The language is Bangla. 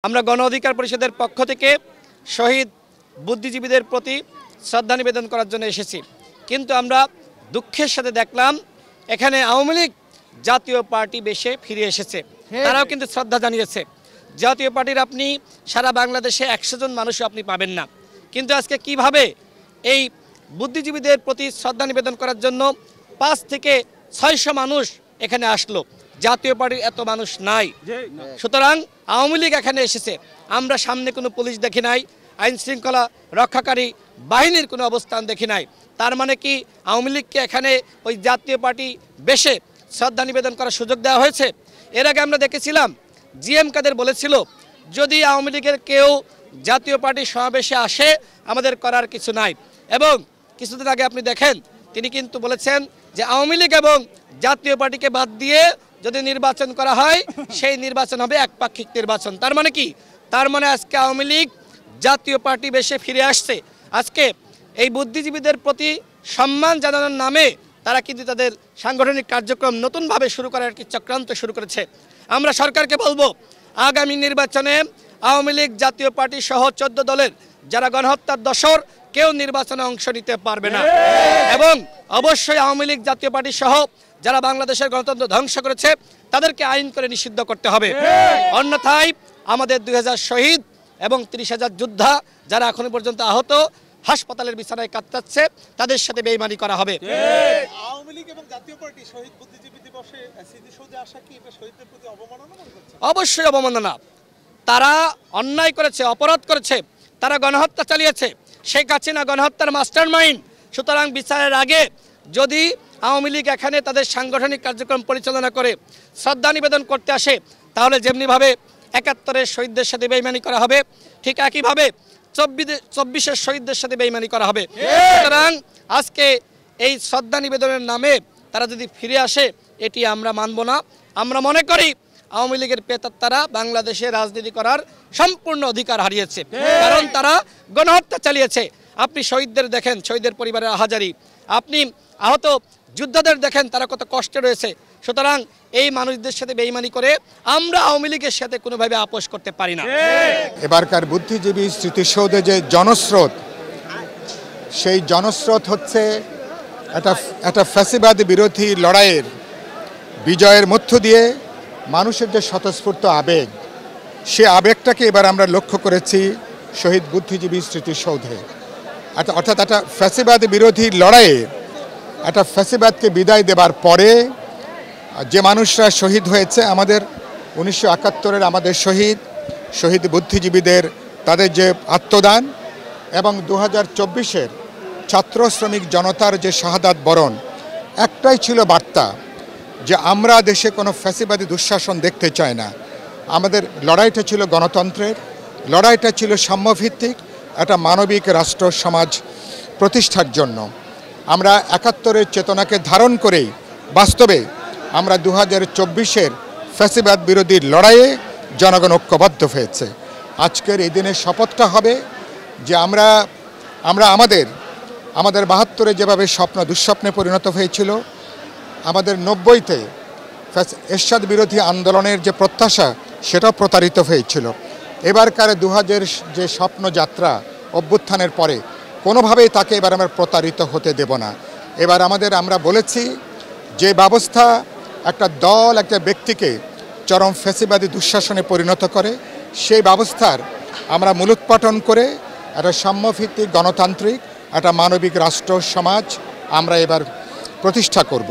আমরা গণ অধিকার পরিষদের পক্ষ থেকে শহীদ বুদ্ধিজীবীদের প্রতি শ্রদ্ধা নিবেদন করার জন্য এসেছি, কিন্তু আমরা দুঃখের সাথে দেখলাম এখানে আওয়ামী লীগ জাতীয় পার্টি বেশে ফিরে এসেছে। তারাও কিন্তু শ্রদ্ধা জানিয়েছে। জাতীয় পার্টির আপনি সারা বাংলাদেশে 100 জন মানুষও আপনি পাবেন না, কিন্তু আজকে কিভাবে এই বুদ্ধিজীবীদের প্রতি শ্রদ্ধা নিবেদন করার জন্য 5 থেকে 600 মানুষ এখানে আসলো। জাতীয় পার্টির এত মানুষ নাই। সুতরাং আওয়ামী লীগ এখানে এসেছে, আমরা সামনে কোনো পুলিশ দেখি নাই, আইন শৃঙ্খলা রক্ষাকারী বাহিনীর কোনো অবস্থান দেখি নাই। তার মানে কি আওয়ামী লীগকে এখানে ওই জাতীয় পার্টি বেশে শ্রদ্ধা নিবেদন করার সুযোগ দেওয়া হয়েছে? এর আগে আমরা দেখেছিলাম জিএম কাদের বলেছিল, যদি আওয়ামী লীগের কেউ জাতীয় পার্টির সমাবেশে আসে আমাদের করার কিছু নাই। এবং কিছুদিন আগে আপনি দেখেন তিনি কিন্তু বলেছেন যে আওয়ামী লীগ এবং জাতীয় পার্টিকে বাদ দিয়ে যদি নির্বাচন করা হয় সেই নির্বাচন হবে একপাক্ষিক নির্বাচন। তার মানে কি? তার মানে আজকে আওয়ামী লীগ জাতীয় পার্টি বেশে ফিরে আসছে। আজকে এই বুদ্ধিজীবীদের প্রতি সম্মান জানানোর নামে তারা কিন্তু তাদের সাংগঠনিক কার্যক্রম নতুনভাবে শুরু করার একটি চক্রান্ত শুরু করেছে। আমরা সরকারকে বলবো, আগামী নির্বাচনে আওয়ামী লীগ জাতীয় পার্টি সহ 14 দলের যারা গণহত্যার দোষর কেউ নির্বাচনে অংশ নিতে পারবে না। এবং অবশ্যই আওয়ামী লীগ জাতীয় পার্টি সহ যারা বাংলাদেশের গণতন্ত্র ধ্বংস করেছে তাদেরকে আইন করে নিষিদ্ধ করতে হবে। অন্যথায় আমাদের 2000 শহীদ এবং 30,000 যোদ্ধা যারা এখনো পর্যন্ত আহত হাসপাতালের বিছানায় কাতরাচ্ছে তাদের সাথে বেইমানি করা হবে। আওয়ামী লীগ এবং জাতীয় পার্টি শহীদ বুদ্ধিজীবী দিবসে স্মৃতিসৌধে আসা কি এটা শহীদদের প্রতি অবমাননা মনে করছেন? অবশ্যই অবমাননা। তারা অন্যায় করেছে, অপরাধ করেছে, তারা গণহত্যা চালিয়েছে। শেখ হাসিনা গণহত্যার মাস্টারমাইন্ড। সুতরাং বিচারের আগে যদি আওয়ামী লীগ এখানে তাদের সাংগঠনিক কার্যক্রম পরিচালনা করে শ্রদ্ধা নিবেদন করতে আসে, তাহলে যেমনিভাবে 71-এর শহীদদের সাথে বেইমানি করা হবে, ঠিক একইভাবে 24-এর শহীদদের সাথে বেইমানি করা হবে। সুতরাং আজকে এই শ্রদ্ধা নিবেদনের নামে তারা যদি ফিরে আসে এটি আমরা মানব না। আমরা মনে করি আওয়ামী লীগের প্রেতাত্মারা বাংলাদেশে রাজনীতি করার সম্পূর্ণ অধিকার হারিয়েছে, কারণ তারা গণহত্যা চালিয়েছে। আপনি শহীদদের দেখেন, শহীদের পরিবারের আহাজারি, আপনি আহত যোদ্ধাদের দেখেন তারা কত কষ্টে রয়েছে। সুতরাং এই মানুষদের সাথে বেইমানি করে আমরা আওয়ামী লীগের সাথে কোনোভাবে আপোষ করতে পারি না। এবারকার বুদ্ধিজীবী স্মৃতিসৌধে যে জনস্রোত, সেই জনস্রোত হচ্ছে একটা ফ্যাসিবাদ বিরোধী লড়াইয়ের বিজয়ের মধ্য দিয়ে মানুষের যে স্বতঃস্ফূর্ত আবেগ, সে আবেগটাকে এবার আমরা লক্ষ্য করেছি শহীদ বুদ্ধিজীবী স্মৃতিসৌধে। অর্থাৎ একটা ফ্যাসিবাদ বিরোধী লড়াইয়ে একটা ফ্যাসিবাদকে বিদায় দেবার পরে যে মানুষরা শহীদ হয়েছে, আমাদের 1971-এর আমাদের শহীদ বুদ্ধিজীবীদের তাদের যে আত্মদান এবং 2024-এর ছাত্র শ্রমিক জনতার যে শাহাদাত বরণ, একটাই ছিল বার্তা যে আমরা দেশে কোনো ফ্যাসিবাদী দুঃশাসন দেখতে চাই না। আমাদের লড়াইটা ছিল গণতন্ত্রের, লড়াইটা ছিল সাম্যভিত্তিক একটা মানবিক রাষ্ট্র সমাজ প্রতিষ্ঠার জন্য। আমরা 71-এর চেতনাকে ধারণ করেই বাস্তবে আমরা 2024-এর ফ্যাসিবাদ বিরোধী লড়াইয়ে জনগণ ঐক্যবদ্ধ হয়েছে। আজকের এই দিনের শপথটা হবে যে আমরা আমাদের 72-এ যেভাবে স্বপ্ন দুঃস্বপ্নে পরিণত হয়েছিল, আমাদের 90-তে এরশাদ বিরোধী আন্দোলনের যে প্রত্যাশা সেটাও প্রতারিত হয়েছিল। এবারকার 2000 যে স্বপ্নযাত্রা অভ্যুত্থানের পরে কোনোভাবেই তাকে এবার আমরা প্রতারিত হতে দেব না। এবার আমরা বলেছি যে ব্যবস্থা একটা দল একটা ব্যক্তিকে চরম ফ্যাসিবাদী দুঃশাসনে পরিণত করে, সেই ব্যবস্থার আমরা মূলোৎপাটন করে একটা সাম্যভিত্তিক গণতান্ত্রিক একটা মানবিক রাষ্ট্র সমাজ আমরা এবার প্রতিষ্ঠা করব।